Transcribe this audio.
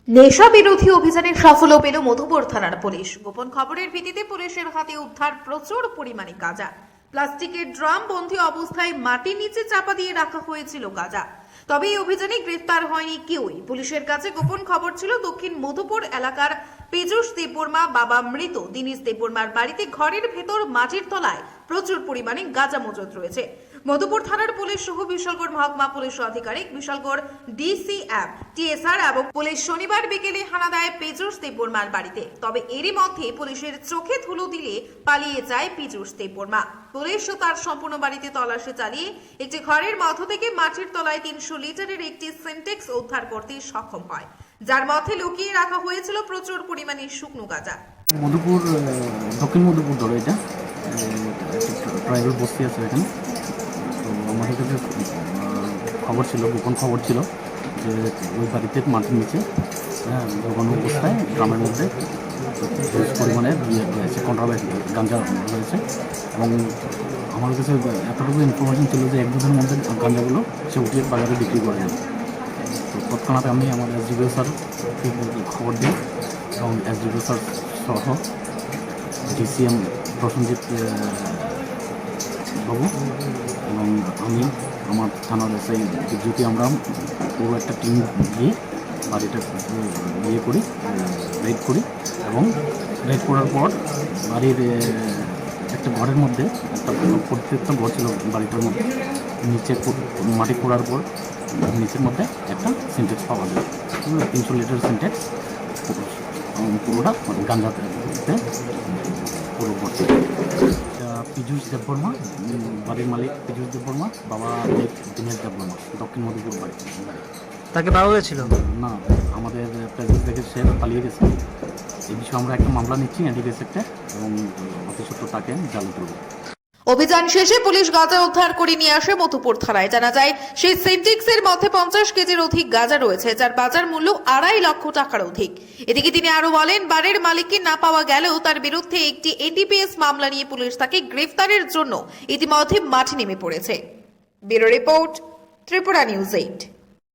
নেশা বিরোধী অভিযানে সাফল্য পেল মধুপুর থানার পুলিশ। গোপন খবরের ভিত্তিতে পুলিশের হাতে উদ্ধার প্রচুর পরিমাণে গাঁজা। প্লাস্টিকের ড্রাম বন্ধী অবস্থায় মাটির নিচে চাপা দিয়ে রাখা হয়েছিল গাঁজা। তবে এই অভিযানে গ্রেফতার হয়নি কেউই। পুলিশের কাছে গোপন খবর ছিল দক্ষিণ মধুপুর এলাকার পীযূষ দেববর্মা বাবা মৃত দীনেশ দেববর্মার বাড়িতে ঘরের ভেতর মাটির তলায় প্রচুর পরিমাণে গাঁজা মজুত রয়েছে। মধুপুর থানার পুলিশ সহ বিশালগড় মহকুমা পুলিশ আধিকারিক, বিশালগড় ডিসিএম, টিএসআর এবং পুলিশ শনিবার বিকেলে হানা দেয় পীযূষ দেববর্মার বাড়িতে। তবে এরই মধ্যে পুলিশের চোখে ধুলো দিলে পালিয়ে যায় পীযূষ দেববর্মা। পুলিশ তার সম্পূর্ণ বাড়িতে তল্লাশি চালিয়ে একটি ঘরের মধ্য থেকে মাটির তলায় 300 লিটারের একটি সিনটেক্স উদ্ধার করতে সক্ষম হয়, যার মধ্যে লুকিয়ে রাখা হয়েছিল প্রচুর পরিমাণে শুকনো গাঁজা। মধুপুর দক্ষিণ মধুপুর ধরো এটা ট্রাইবাল বস্তি আছে এখানে। তো আমাদের কাছে খবর ছিল, গোপন খবর ছিল যে ওই বাড়িতে মাটির নিচে দোকান অবস্থায় গ্রামের মধ্যে পরিমাণে রয়েছে কন্ট্রাব্যান্ড গাঁজা রয়েছে। এবং আমার কাছে এতটুকু ইনফরমেশন ছিল যে 1-2 দিনের মধ্যে গাঁজাগুলো সে উঠিয়ে বাজারে বিক্রি করে দেন। তো তৎক্ষণাৎ আমি আমাদের এসডিপিও স্যার খবর দিই এবং এসডিপিও স্যার সহ ডিসিএম প্রসেনজিৎ বাবু এবং আমি আমার থানার সেই যদি আমরা পুরো একটা টিম গিয়ে বাড়িটা করি, রেড করি এবং রেড করার পর বাড়ির একটা ঘরের মধ্যে প্রত্যেকটা ঘর ছিল বাড়িটার মধ্যে, নিচে মাটি খোঁড়ার পর নিচের মধ্যে একটা সিনটেক্স পাওয়া যায়, 300 লিটার সিনটেক্স, পুরোটা গাঁজাতে পুরো ভর্তি। পীযূষ দেববর্মা, বাড়ির মালিক পীযূষ দেববর্মা, বাবা দীনেশ দেববর্মা, দক্ষিণ মধুপুর বাড়ি। তাকে পাওয়া গেছিল না, আমাদের প্রেজেন্ট থেকে সে পালিয়ে গেছে। এই বিষয়ে আমরা একটা মামলা নিচ্ছি এনডিপিএস একটা এবং অফিসত্ব তাকে জাল করব। অভিযান শেষে পুলিশ গাঁজা উদ্ধার করে নিয়ে আসে মধুপুর থানায়। জানা যায় সেই সিনটেক্সের মধ্যে 50 কেজির অধিক গাঁজা রয়েছে, যার বাজার মূল্য 2.5 লক্ষ টাকার অধিক। এদিকে তিনি আরো বলেন, বাড়ির মালিককে না পাওয়া গেলেও তার বিরুদ্ধে একটি এনডিপিএস মামলা নিয়ে পুলিশ তাকে গ্রেফতারের জন্য ইতিমধ্যে মাঠে নেমে পড়েছে। Bureau report, Tripura news 8।